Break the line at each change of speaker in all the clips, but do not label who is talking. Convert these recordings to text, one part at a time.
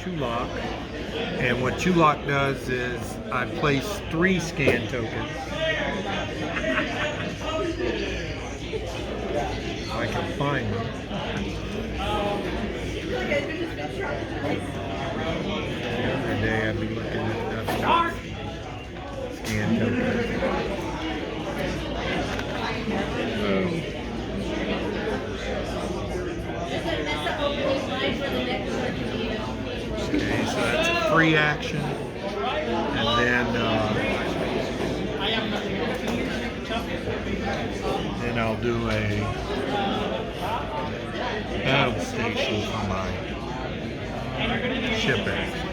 Chulok. And what Chulok does is I place 3 scan tokens. If I can find them. The other day I'd be looking at nothing. Scan tokens. Okay, so that's a free action, and then I'll do a battle station for my ship action.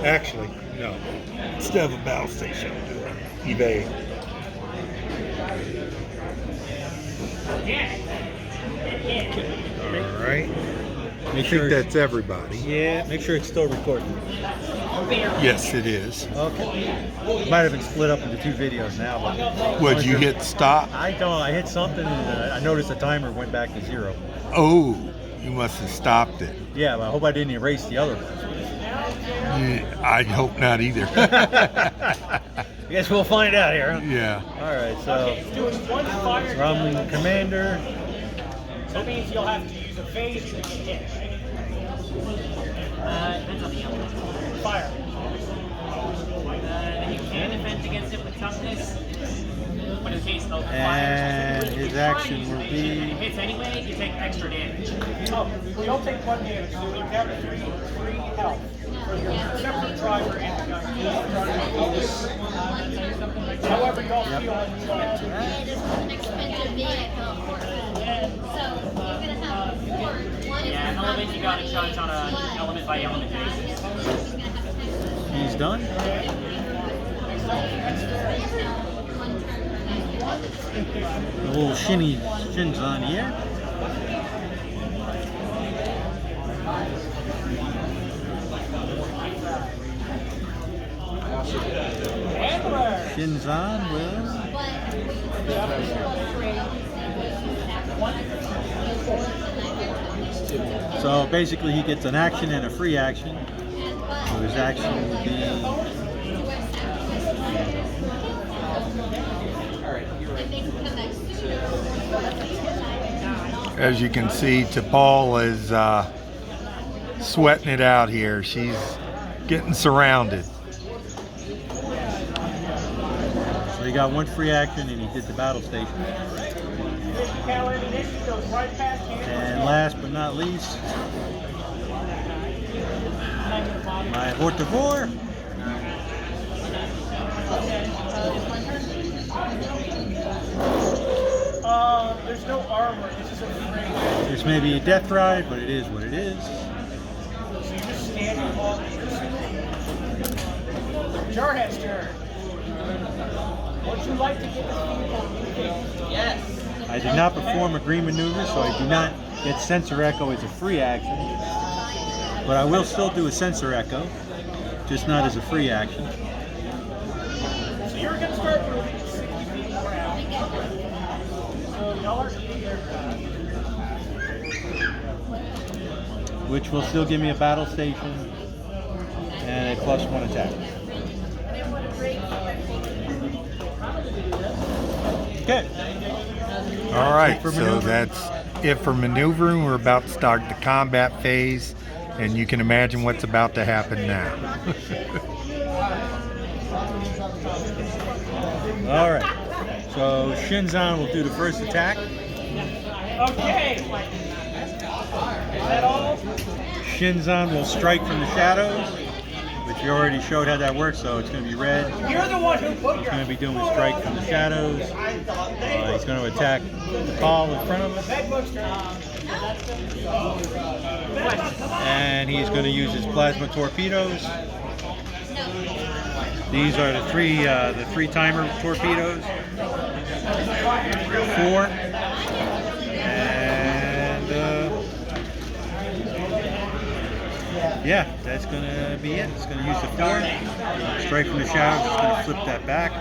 Actually, no. Instead of a battle station, I'll do an evade. Alright. I think that's everybody.
Yeah, make sure it's still recording.
Yes, it is.
Okay. Might have been split up into 2 videos now. But
Would you hit stop?
I don't. I hit something and I noticed the timer went back to 0.
Oh, you must have stopped it.
Yeah, but I hope I didn't erase the other one.
Yeah, I hope not either.
I guess we'll find out here. Huh?
Yeah.
All right, so I'm commander.
So that means you'll have to use a phase to get hit.
Depends on the element.
Fire.
Then you can defend against it with toughness. But in case of fire,
And his action will
if it
be.
hits anyway, you take extra damage.
Oh, you don't take 1 damage, so you have 3 health. For your separate driver and the however you all feel like you want to.
It is an expensive vehicle. So you're going to have 4. One is
Yeah, element you gotta charge on an element by element basis.
He's done. A little shins on here. Shinzan will. So basically he gets an action and a free action. So his action would be.
As you can see, T'Pol is sweating it out here. She's getting surrounded.
So he got 1 free action and he did the battle station. And last but not least, my Hortivore.
There's no armor, it's just a frame.
This may be a death ride, but it is what it is.
So you're just standing on Jarhead's turn. Would you like to get this vehicle? Yes.
I did not perform a green maneuver, so I do not get Sensor Echo as a free action. But I will still do a Sensor Echo, just not as a free action.
So you're going to start moving 60 feet around. So y'all are eating aircraft.
Which will still give me a battle station and a +1 attack. Okay.
All right, so that's it for maneuvering. We're about to start the combat phase, and you can imagine what's about to happen now.
All right. So Shinzan will do the first attack.
Okay. Is that all?
Shinzan will strike from the shadows, which you already showed how that works, so it's going to be red.
You're the one who put
He's
your...
going to be doing a strike from the shadows. He's going to attack the Paul in front of us. And he's going to use his plasma torpedoes. These are the three timer torpedoes. 4. And Yeah, that's going to be it. It's going to use the 4. Strike from the shadows. It's going to flip that back.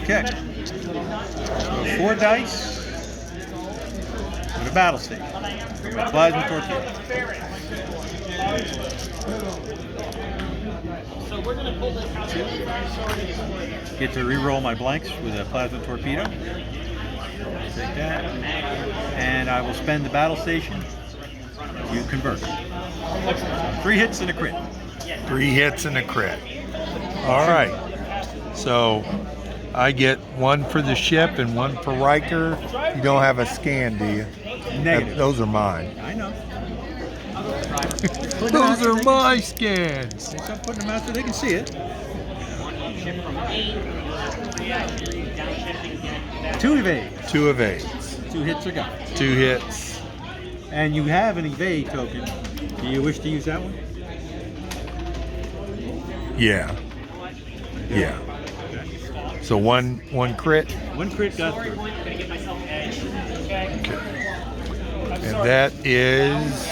Okay. So 4 dice with a battle state. Plasma torpedo.
So we're going to pull this out.
Get to re-roll my blanks with a plasma torpedo. Take that. And I will spend the battle station. You convert. 3 hits and a crit.
3 hits and a crit. All right. So I get 1 for the ship and 1 for Riker. You don't have a scan, do you?
Negative.
Those are mine.
I know.
Those are my scans.
So I'm putting them out so they can see it. 2 evades.
2 evades.
2 hits are gone.
2 hits.
And you have an evade token. Do you wish to use that one?
Yeah. Yeah. So one crit.
1 crit got through.
Okay. And that is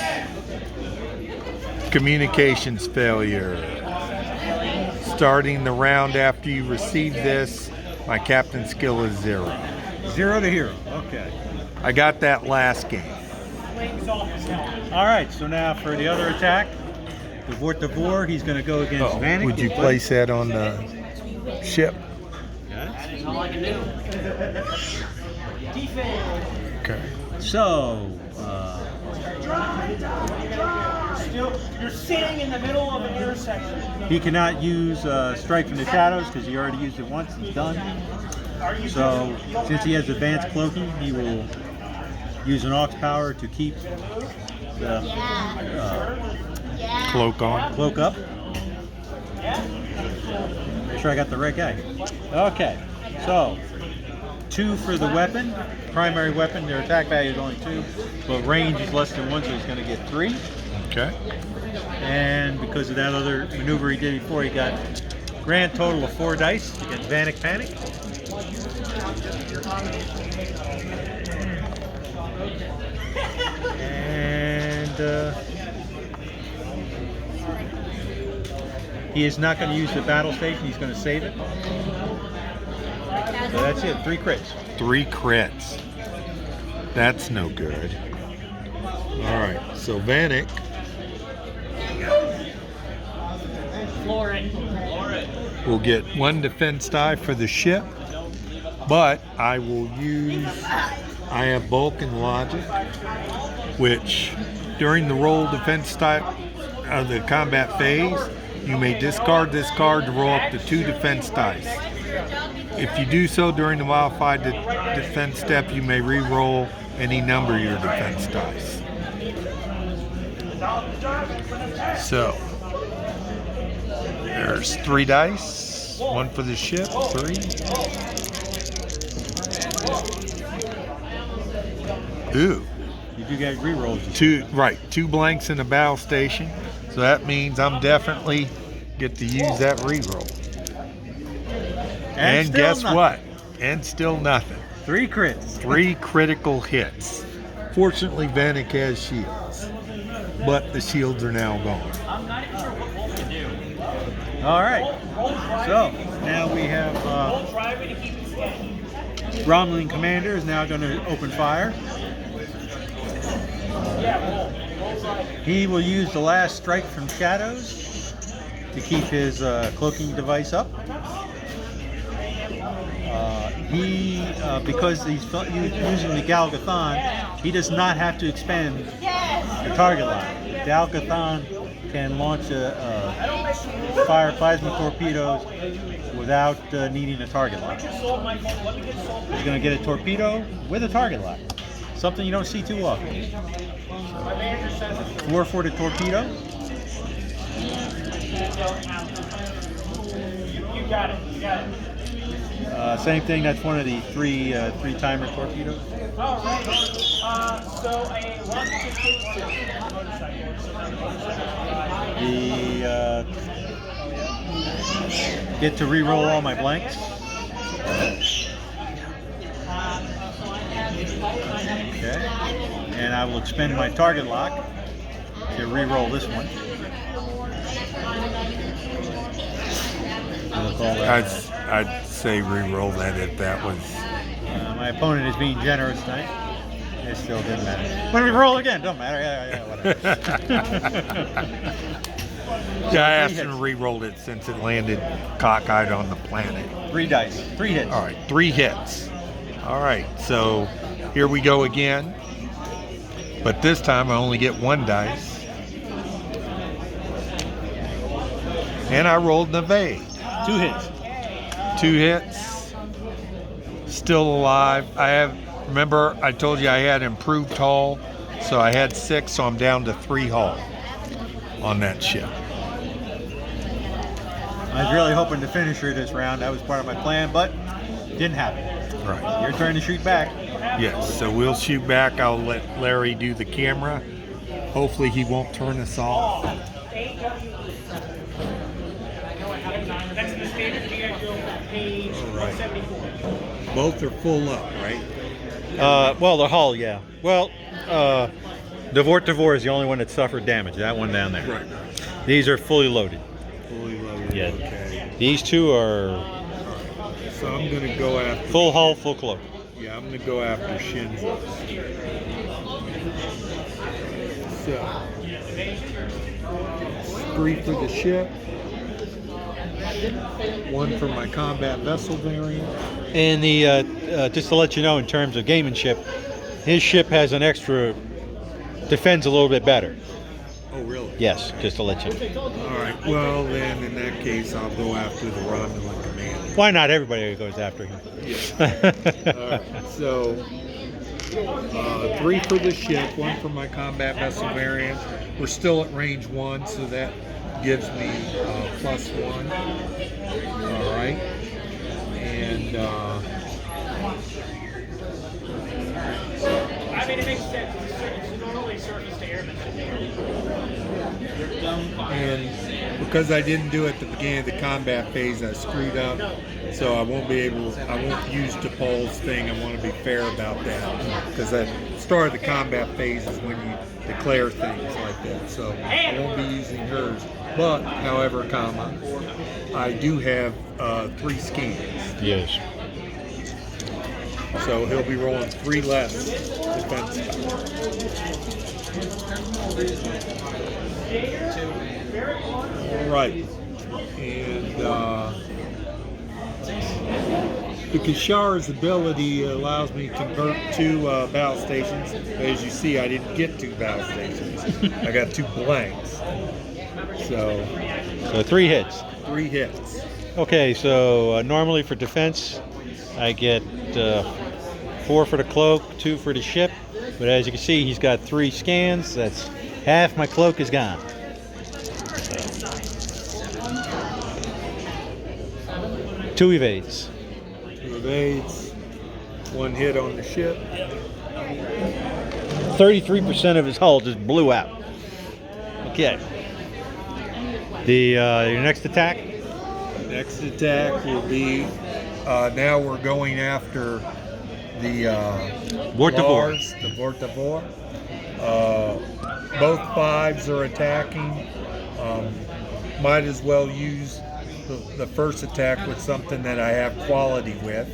communications failure. Starting the round after you receive this, my captain skill is 0.
0 to hero. Okay.
I got that last game.
All right. So now for the other attack, the Vortivore, he's going to go against Vanek.
Would you place that on the ship?
Okay.
Okay.
So,
You're sitting in the middle of an intersection.
he cannot use Strike from the Shadows because he already used it once. It's done. So, since he has advanced cloaking, he will use an aux power to keep the
Yeah.
Cloak on.
cloak up. Make sure I got the right guy. Okay, so 2 for the weapon, primary weapon. Their attack value is only 2, but range is less than 1, so he's going to get 3.
Okay.
And because of that other maneuver he did before, he got grand total of 4 dice against Vanek Panic. And he is not going to use the battle station. He's going to save it. So that's it. 3 crits.
3 crits. That's no good. All right. So Vanek
Floor it.
will get 1 defense die for the ship, but I will use. I have bulk and logic, which during the roll defense type of the combat phase, you may discard this card to roll up to 2 defense dice. If you do so during the modified defense step, you may re-roll any number of your defense dice. So there's 3 dice, 1 for the ship, 3. Ooh.
You do get re-rolls.
2 blanks in the battle station, so that means I'm definitely get to use that re-roll. And
still
guess
nothing.
what? And still nothing.
3 crits.
3 critical hits. Fortunately, Vanek has shields, but the shields are now gone.
I'm not even sure what wolf to do.
All right. So now we have
Drive it to keep it steady.
Romulan Commander is now going to open fire. He will use the last strike from Shadows to keep his cloaking device up. Because he's using the Galgathon, he does not have to expend the target lock. Galgathon can launch fire plasma torpedoes without needing a target lock. He's going to get a torpedo with a target lock. Something you don't see too often. 4 for the torpedo.
You got it. You got it.
Same thing, that's one of the 3 timer torpedoes.
All right. So a 152 motorcycle.
Get to re-roll all my blanks. Okay. and I will expend my target lock to re-roll this one. We'll call that,
I'd say re-roll that if that was.
my opponent is being generous tonight. It still didn't matter. When we roll again, don't matter. Yeah, whatever.
Yeah, I asked him to re-roll it since it landed cockeyed on the planet.
3 dice, 3 hits.
All right, 3 hits. All right, so here we go again. But this time I only get 1 dice. And I rolled an evade.
2 hits.
2 hits. Still alive. Remember I told you I had improved hull, so I had 6, so I'm down to 3 hull on that ship.
I was really hoping to finish her this round. That was part of my plan, but didn't happen.
Right.
Your turn to shoot back.
Yes, so we'll shoot back. I'll let Larry do the camera. Hopefully he won't turn us off.
That's in the standard GI Joe page 174.
Both are full up, right?
Well, the hull, yeah. Well, Devore is the only one that suffered damage. That one down there.
Right.
These are fully loaded.
Fully loaded.
Yeah.
Okay.
These 2 are
So I'm gonna go after.
full hull, full cloak.
Yeah, I'm gonna go after Shinzo. So 3 for the ship. 1 for my combat vessel variant.
And the just to let you know, in terms of gamemanship, his ship has an extra, defends a little bit better.
Oh, really?
Yes, just to let you know.
All right. Well, then in that case, I'll go after the Romulan commander.
Why not? Everybody goes after him.
All right. So 3 for the ship, 1 for my combat vessel variant. We're still at range 1, so that gives me +1. All right. And
I mean, it makes sense. It's normally surface to air
And because I didn't do it at the beginning of the combat phase, I screwed up. So I won't use DePaul's thing. I want to be fair about that. Because at the start of the combat phase is when you declare things like that. So I won't be using hers. But, however, I do have 3 scans.
Yes.
So he'll be rolling 3 less defensive. All right. And because Shar's ability allows me to convert 2 battle stations. But as you see, I didn't get 2 battle stations. I got 2 blanks. So
3 hits.
3 hits.
Okay, so normally for defense, I get 4 for the cloak, 2 for the ship. But as you can see, he's got 3 scans. That's half my cloak is gone. 2 evades.
2 evades. 1 hit on the ship.
33% of his hull just blew out. Okay. Your next attack?
Next attack will be, now we're going after the
Vortavor.
Lars, the Vortavor. Both 5s are attacking. Might as well use the first attack with something that I have quality with,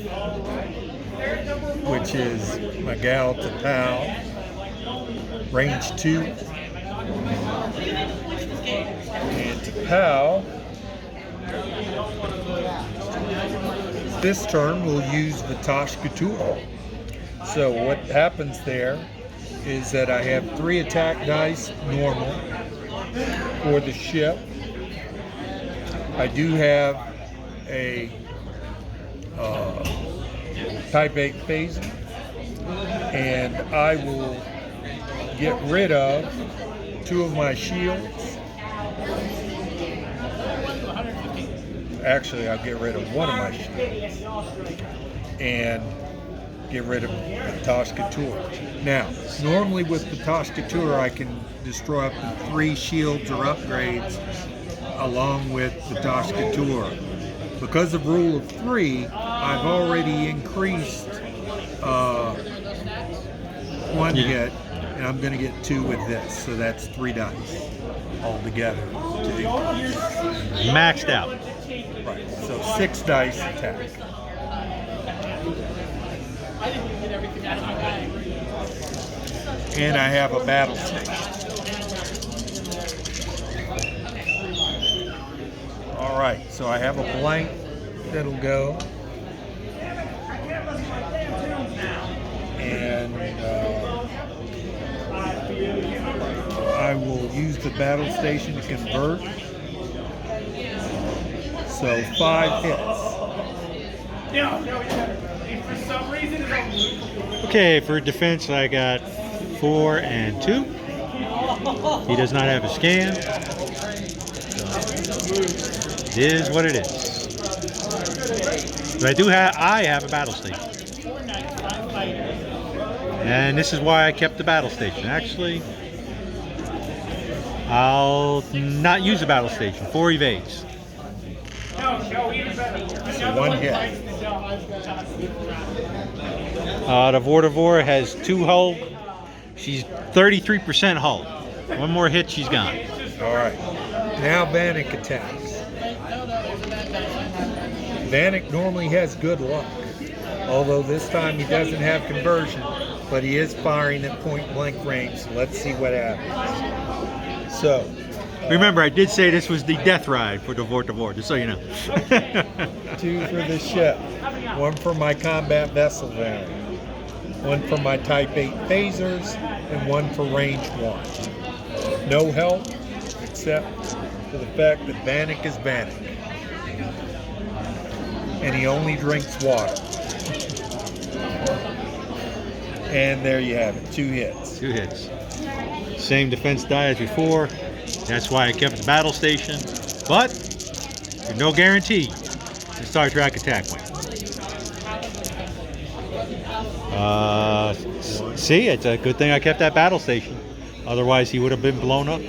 which is my gal to Pal, range 2. And to Pal, this turn we'll use Vatosh Couture. So what happens there is that I have 3 attack dice normal for the ship. I do have a Type 8 phaser, and I will get rid of 2 of my shields. Actually, I'll get rid of 1 of my shields and get rid of Vatosh Couture. Now, normally with Vatosh Couture, I can destroy up to 3 shields or upgrades along with Vatosh Couture. Because of rule of 3, I've already increased 1 hit and I'm going to get 2 with this, so that's 3 dice altogether.
Maxed out.
Right, so 6 dice attack. And I have a battle station. All right, so I have a blank that'll go. And I will use the battle station to convert. So 5 hits.
For some reason, it's
Okay, for defense, I got 4 and 2. He does not have a scan. It is what it is. But I have a battle station. And this is why I kept the battle station. Actually, I'll not use the battle station. 4 evades.
So 1 hit.
The Vortivore has 2 hull. She's 33% hull. 1 more hit, she's gone.
All right. Now Vanek attacks. Vanek normally has good luck, although this time he doesn't have conversion, but he is firing at point blank range. So let's see what happens. So,
Remember, I did say this was the death ride for the Vortivore, just so you know.
2 for the ship, 1 for my combat vessel variant, 1 for my Type 8 phasers, and 1 for range 1. No help, except for the fact that Vanek is Vanek. And he only drinks water. And there you have it, 2 hits.
2 hits. Same defense die as before. That's why I kept the battle station. But there's no guarantee the Star Trek attack win. See, it's a good thing I kept that battle station. Otherwise, he would have been blown up.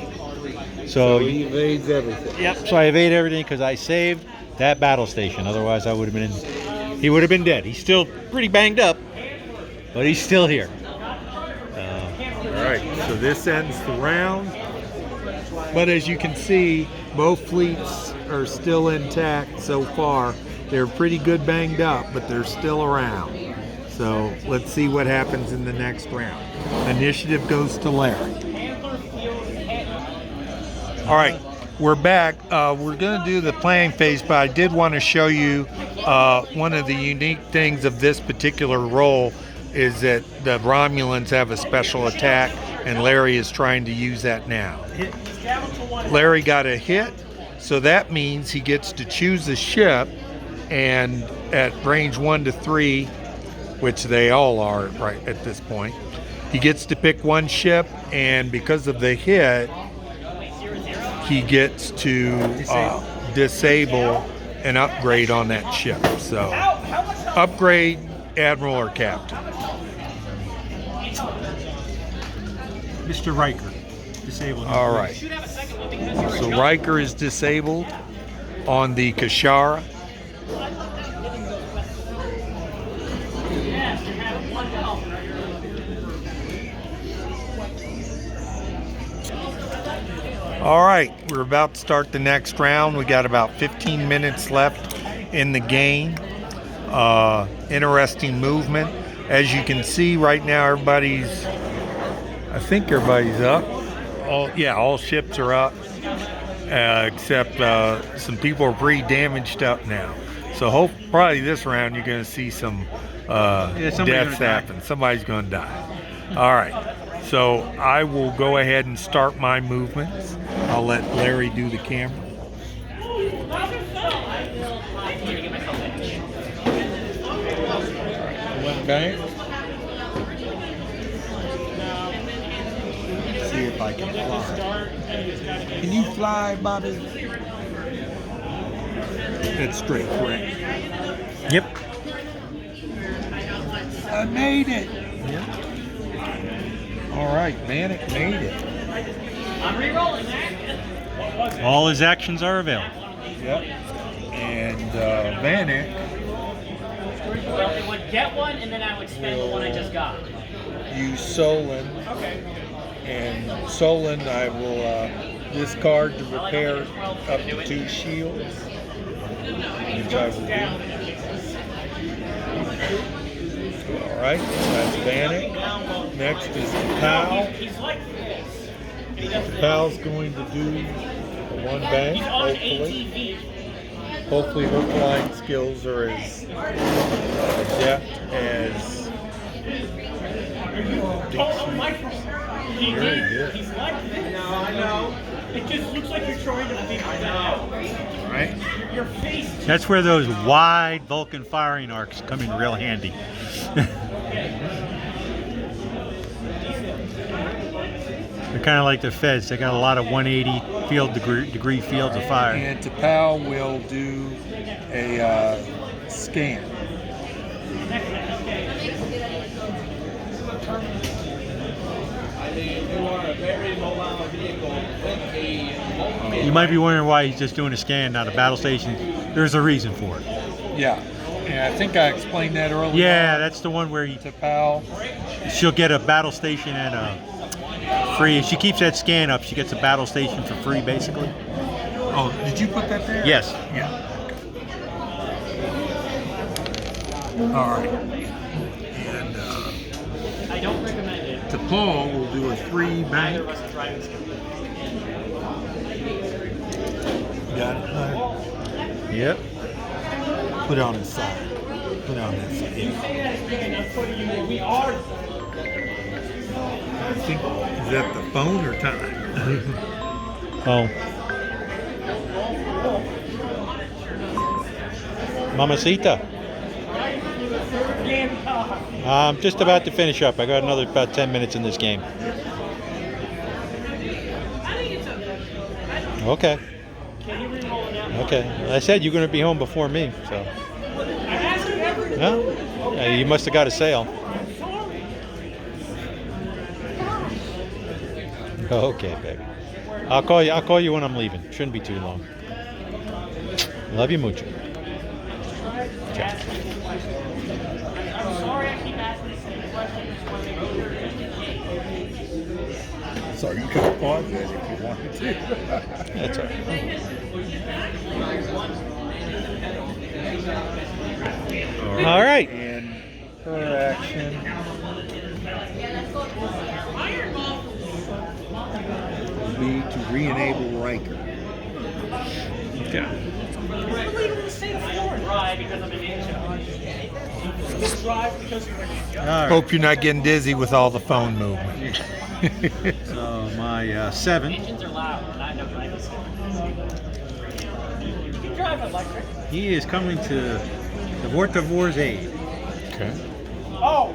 So
he evades everything.
Yep. So I evade everything because I saved that battle station. Otherwise, I would have been he would have been dead. He's still pretty banged up, but he's still here.
All right, so this ends the round. But as you can see, both fleets are still intact so far. They're pretty good banged up, but they're still around. So let's see what happens in the next round. Initiative goes to Larry. All right, we're back. We're going to do the planning phase, but I did want to show you one of the unique things of this particular role is that the Romulans have a special attack, and Larry is trying to use that now. Larry got a hit, so that means he gets to choose a ship, and at range 1 to 3, which they all are right at this point, he gets to pick 1 ship, and because of the hit, he gets to disable an upgrade on that ship. So, upgrade Admiral or Captain.
Mr. Riker, disabled.
All right. So Riker is disabled on the Kashara. All right, we're about to start the next round. We got about 15 minutes left in the game. Interesting movement. As you can see right now, I think everybody's up. All ships are up, except some people are pretty damaged up now. So probably this round you're going to see some deaths happen. Somebody's going to die. All right. So I will go ahead and start my movements. I'll let Larry do the camera. Went back. See if I can fly. Can you fly, Bobby? That's straight, correct?
Yep.
I made it.
Yep.
All right, Vanek made it.
I'm re-rolling, man.
All his actions are available.
Yep. And Vanek
Well, it would get one, and then I would spend the one I just got.
Use Solon,
Okay.
and Solon I will discard to repair up to 2 shields, which I will do. All right, that's Bannock. Next is Tapal.
He's like this.
Tapal's going to do a 1 bank,
He's on
hopefully.
ATV.
Hopefully her flying skills are as adept as
Oh, Michael. He
Very
did.
good.
He's like this. No, I know. It just looks like you're trying to be. I know.
right?
Your face.
That's where those wide Vulcan firing arcs come in real handy. They're kind of like the Feds. They got a lot of 180 degree fields of fire.
And Tapal will do a scan.
You might be wondering why he's just doing a scan, not a battle station. There's a reason for it.
Yeah, and I think I explained that earlier.
Yeah, that's the one where
Tapal.
she'll get a battle station and a free. If she keeps that scan up, she gets a battle station for free, basically.
Oh, did you put that there?
Yes.
Yeah. All right. And
I don't recommend it.
Tapal will do a 3
Neither
bank.
of us is driving skill.
Got it.
Yep.
Put it on the side. Put it on that side. Yeah.
We are.
I think, is that the phone or time?
Oh. Mamacita. I'm just about to finish up. I got another about 10 minutes in this game. Okay. Okay. I said you're going to be home before me, so. No? Yeah, you must have got a sale. Okay, baby. I'll call you when I'm leaving. Shouldn't be too long. Love you mucho. Ciao.
I'm sorry I keep asking the same question.
So you can pause it if you wanted to.
That's all right. All right.
And her action will be to re-enable Riker.
Okay.
Drive because I'm a ninja. Drive because you're a ninja.
All right.
Hope you're not getting dizzy with all the phone movement.
So my 7.
Engines are loud, not enough driving skill.
You can drive electric.
He is coming to the Vortivor's aid.
Okay.
Oh!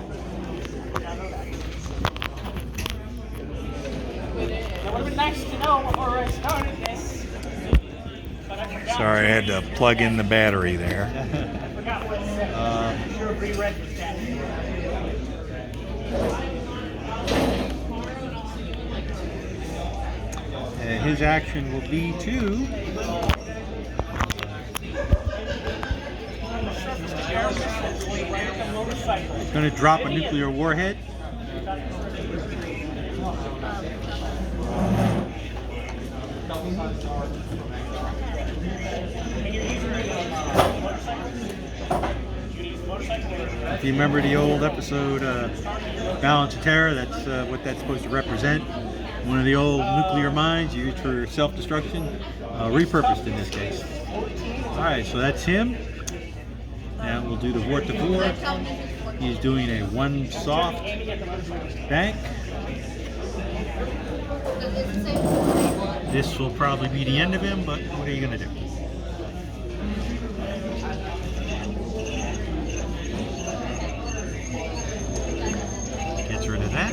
That would have been nice to know before I started this. But I forgot.
Sorry, I had to plug in the battery there.
I forgot what it said. I should have reread the stat.
His action will be to going to drop a nuclear warhead. If you remember the old episode Balance of Terror, that's what that's supposed to represent. One of the old nuclear mines used for self-destruction, repurposed in this case. Alright, so that's him. Now we'll do the Vortivore. He's doing a 1 soft bank. This will probably be the end of him, but what are you going to do? Gets rid of that.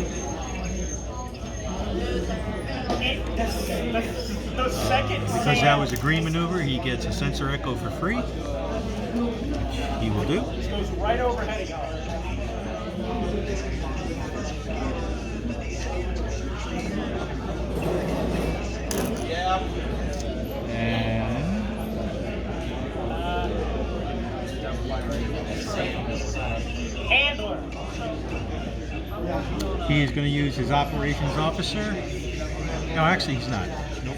The second
Because that was a green maneuver, he gets a sensor echo for free, which he will do.
goes right overhead of y'all.
And He is going to use his operations officer. No, actually, he's not. Nope.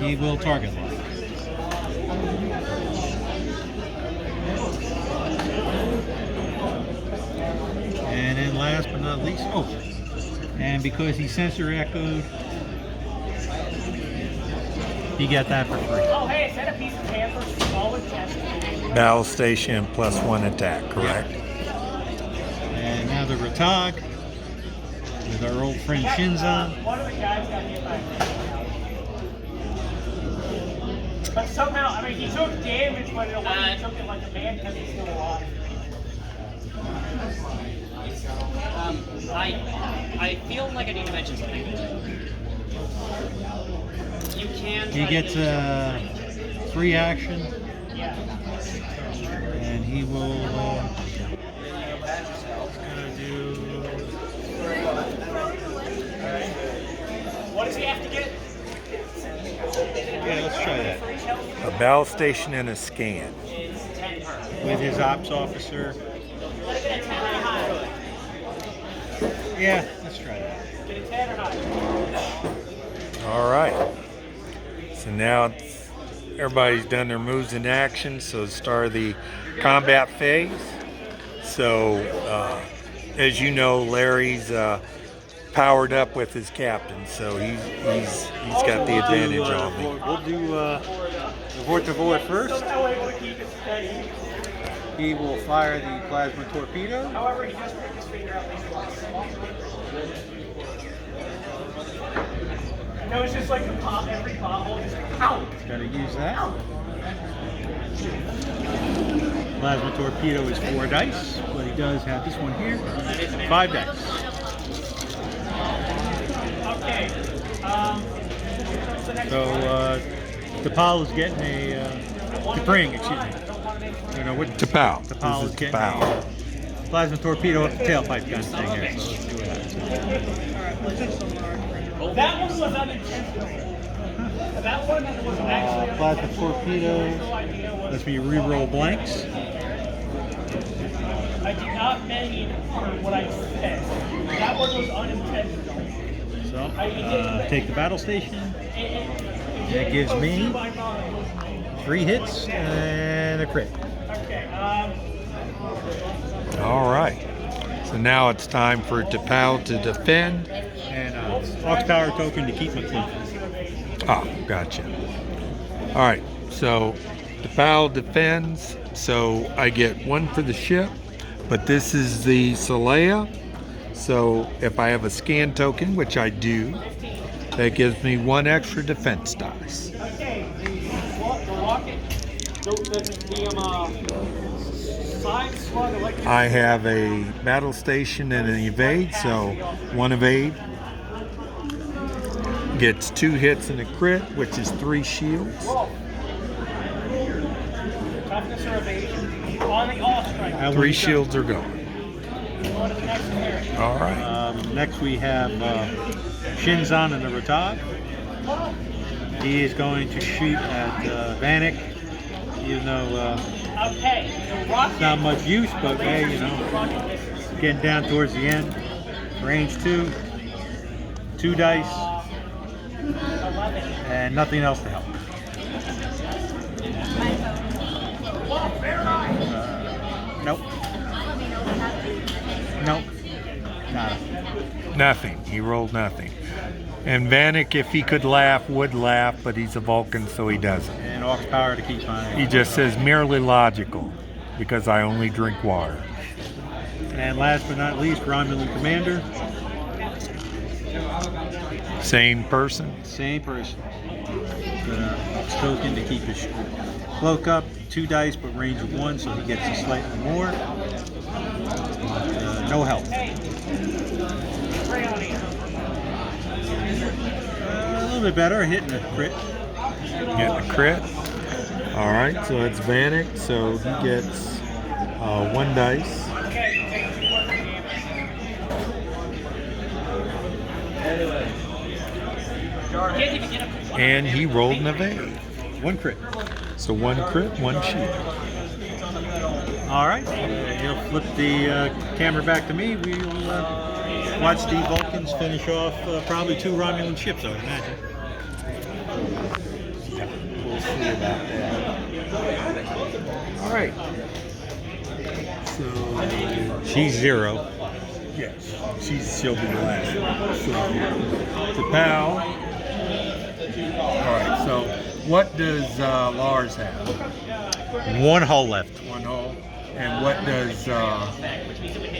He will target lock. And then last but not least, and because he sensor echoed, he got that for free.
Oh, hey, is that a piece of paper? All with chest.
Battle station +1 attack, correct?
And now the Ratag with our old friend Shinzon.
One of the guys got hit by a But somehow, I mean, he took damage, but in a way he took it like a man because he's still alive.
I feel like I need to mention something. You can.
He gets a free action,
Yeah.
and he will gonna do.
What does he have to get?
Yeah, let's try that.
A battle station and a scan.
With his ops officer. Yeah, let's try that.
Get a 10 or not?
All right. So now everybody's done their moves in action, so start the combat phase. So, as you know, Larry's powered up with his captain, so he's got the advantage on me.
We'll do the Vortivore first.
Still able to keep it steady.
He will fire the plasma torpedo.
However, he just put his finger out least once. No, it's just like a pop, every pothole, just like, ow!
Got to use that. Plasma torpedo is 4 dice, but he does have this one here, 5 dice.
Okay.
So Tapal is getting a T'Pring, excuse me. No, what?
T'Pau.
Tapal
This
is
is
getting
T'Pau.
a plasma torpedo up the tailpipe kind of thing here. So let's see what happens.
That one was unintentional. That one was actually
Plasma torpedo.
no idea what.
Lets me re-roll blanks.
I did not mean for what I said. That one was unintentional.
So take the battle station. That gives me 3 hits and a crit.
Okay.
All right. So now it's time for T'Pau to defend.
And Ox Power token to keep my clean.
Ah, gotcha. All right. So T'Pau defends. So I get 1 for the ship, but this is the Solea. So if I have a scan token, which I do, that gives me 1 extra defense dice.
Okay. The rocket. Side slug electric.
I have a battle station and an evade, so 1 evade gets 2 hits and a crit, which is 3 shields.
Toughness or evasion. On the off strike.
3 shields are gone.
On to the next area.
All right.
Next we have Shinzon and the Ratag. He is going to shoot at Vanek, even though
Okay. The rocket.
it's not much use, but hey, you know,
Rocket misses.
getting down towards the end. Range 2, 2 dice,
11.
and nothing else to help. Nope. Nope. Nada.
Nothing. He rolled nothing. And Vanek, if he could laugh, would laugh, but he's a Vulcan, so he doesn't.
And Ox Power to keep my.
He just says merely logical, because I only drink water.
And last but not least, Romulan Commander.
Same person.
Same person. Ox token to keep his cloak up. 2 dice, but range of 1, so he gets a slightly more. No help. A little bit better, hitting a crit.
Getting a crit. All right, so it's Vanek, so he gets 1 dice. And he rolled an evade.
1 crit.
So 1 crit, 1 shield.
All right, he'll flip the camera back to me. We'll watch the Vulcans finish off probably 2 Romulan ships, I would imagine.
We'll see about that. All right. So,
She's 0.
yes, she'll be the last one. So, the PAL. All right. So, what does Lars have?
1 hull left.
1 hull. And what does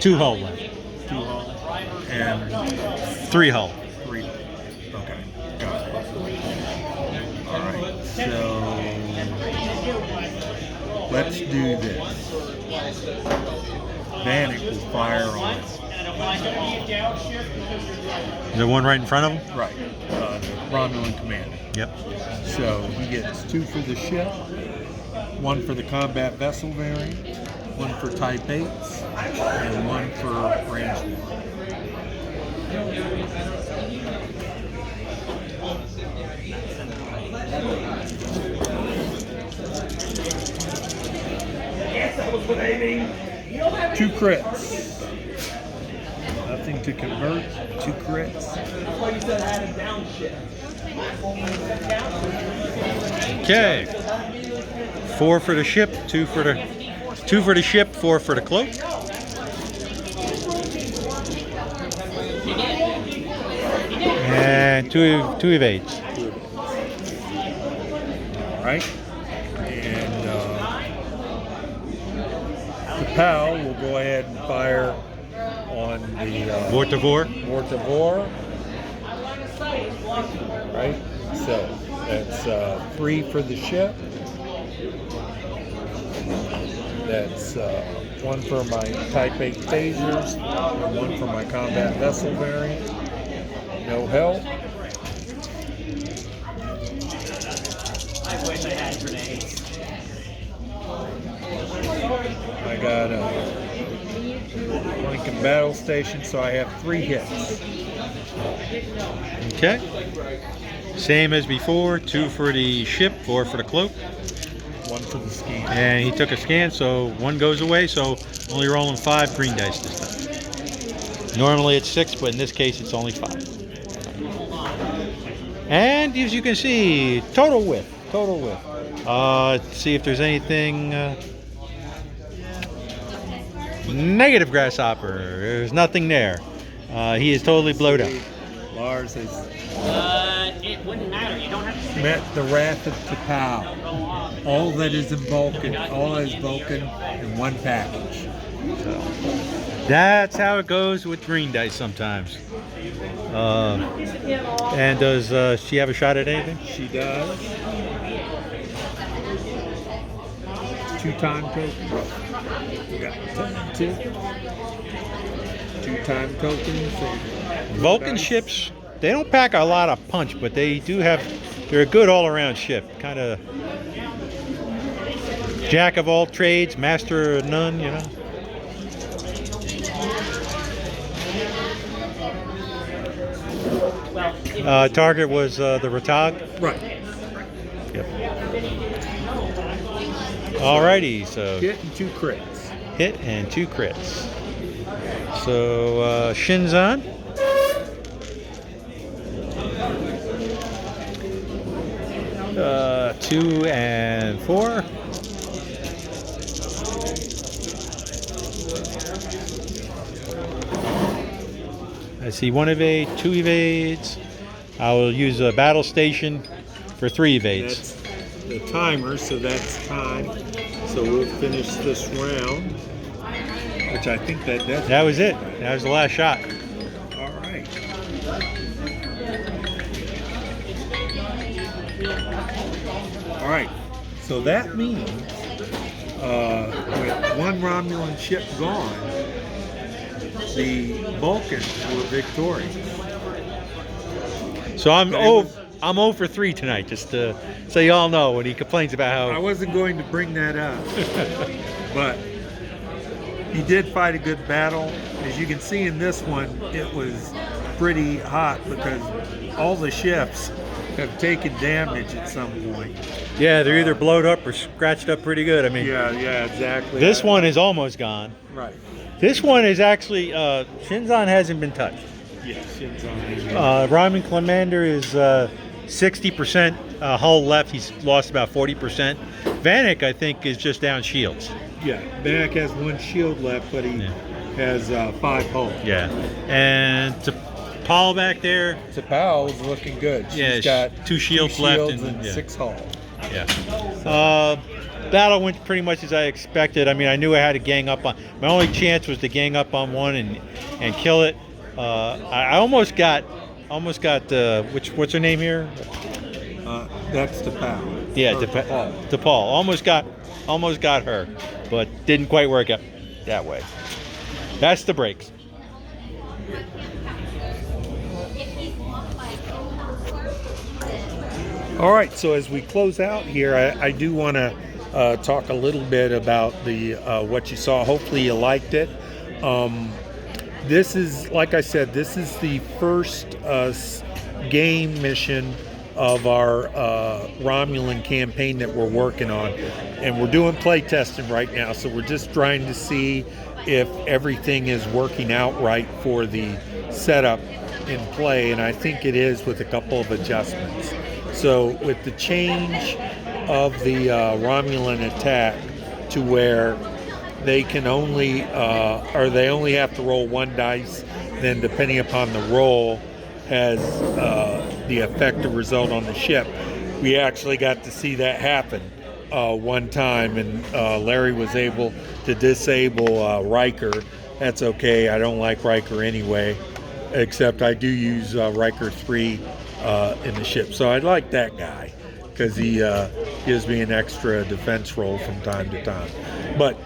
2 hull left.
2 hull? And
3 hull.
3. Okay. Got it. All right. So let's do this. Vanek will fire on.
The one right in front of him?
Right. Romulan commander.
Yep.
So he gets 2 for the ship, 1 for the combat vessel variant, 1 for Type 8s, and 1 for range 1. Two crits. Nothing to convert. 2 crits.
Okay. 4 for the ship, 2 for the ship, 4 for the cloak. And two evades.
Right? And the PAL will go ahead and fire on the
Vortivore.
Vortivore. Right? So that's 3 for the ship. That's 1 for my Type 8 phasers and 1 for my combat vessel variant. No help.
I wish I had grenades.
I got a Lincoln battle station, so I have 3 hits.
Okay. Same as before, 2 for the ship, 4 for the cloak.
1 for the scan.
And he took a scan, so 1 goes away, so only rolling 5 green dice this time. Normally it's 6, but in this case it's only 5. And as you can see, total whiff. Let's see if there's anything negative, Grasshopper. There's nothing there. He is totally blowed up.
Lars has
It wouldn't matter. You don't have to
met the wrath of T'Pau. All that is in Vulcan, all is Vulcan in one package.
So that's how it goes with green dice sometimes. And does she have a shot at anything?
She does. 2 time tokens. We got 2. 2 time tokens.
Vulcan ships, they don't pack a lot of punch, but they do have, they're a good all-around ship. Kind of jack of all trades, master of none, you know. Target was the Ratag.
Right.
Yep. Alrighty, so
Hit and 2 crits.
hit and 2 crits. So Shinzan. Uh, 2 and 4. I see 1 evade, 2 evades. I will use a battle station for 3 evades.
That's the timer, so that's time. So we'll finish this round, which I think that's
That was it. That was the last shot.
all right. All right. So that means with 1 Romulan ship gone, the Vulcans were victorious.
So I'm
But it
0
was-
I'm 0 for 3 tonight, just so y'all know when he complains about
I
how.
wasn't going to bring that up, but he did fight a good battle. As you can see in this one, it was pretty hot because all the ships have taken damage at some point.
Yeah, they're either blowed up or scratched up pretty good. I mean,
Yeah, exactly.
this one is almost gone.
Right.
This one is actually, Shinzon hasn't been touched.
Yes, Shinzon.
Ryman Commander is 60% hull left. He's lost about 40%. Vanek, I think, is just down shields.
Yeah, Vanek has 1 shield left, but he has 5 hull.
Yeah. And Paul back there.
T'Pau is looking good.
Yeah,
She's got
2 shields left
and
yeah.
6 hull.
Yeah. Battle went pretty much as I expected. I mean, I knew I had to gang up on. My only chance was to gang up on one and kill it. I almost got what's her name here?
That's T'Pau.
Yeah,
Or
T'Pau. Almost got her, but didn't quite work out that way. That's the breaks.
All right, so as we close out here, I do want to talk a little bit about the what you saw. Hopefully you liked it. This is, like I said, this is the first game mission of our Romulan campaign that we're working on. And we're doing play testing right now, so we're just trying to see if everything is working out right for the setup in play, and I think it is with a couple of adjustments. So with the change of the Romulan attack to where they can only, or they only have to roll 1 dice, then depending upon the roll has the effective result on the ship. We actually got to see that happen one time, and Larry was able to disable Riker. That's okay, I don't like Riker anyway, except I do use Riker 3 in the ship. So I like that guy because he gives me an extra defense roll from time to time. But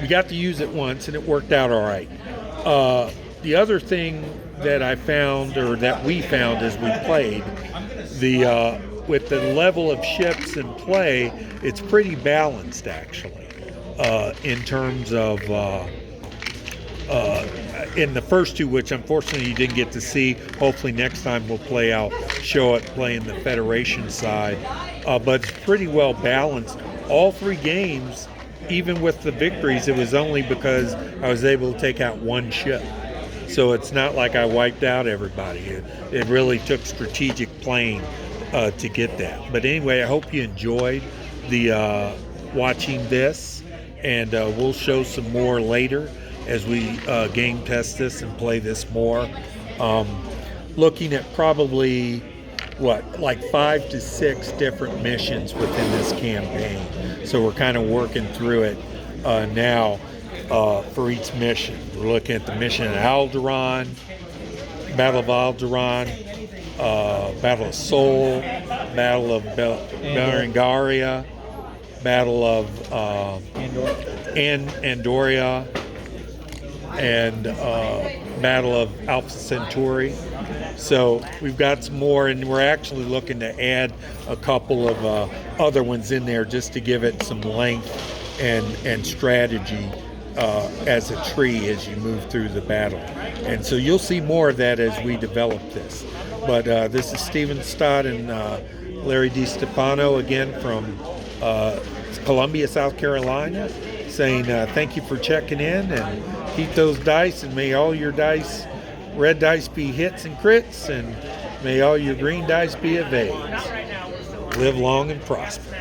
we got to use it once and it worked out all right. The other thing that I found, or that we found as we played, with the level of ships in play, it's pretty balanced actually in terms of in the first 2, which unfortunately you didn't get to see. Hopefully next time we'll show it playing the Federation side, but it's pretty well balanced. All 3 games, even with the victories, it was only because I was able to take out 1 ship. So it's not like I wiped out everybody. It really took strategic playing to get that. But anyway, I hope you enjoyed the watching this, and we'll show some more later as we game test this and play this more. Looking at probably like 5 to 6 different missions within this campaign. So we're kind of working through it now for each mission. We're looking at the mission at Algeron, Battle of Algeron, Battle of Seoul, Battle of Berengaria, Battle of Andoria, and Battle of Alpha Centauri. So we've got some more, and we're actually looking to add a couple of other ones in there just to give it some length and strategy as a tree as you move through the battle. And so you'll see more of that as we develop this. But this is Stephen Stott and Larry DiStefano again from Columbia, South Carolina, saying thank you for checking in, and keep those dice, and may all your dice, red dice, be hits and crits, and may all your green dice be evades. Live long and prosper.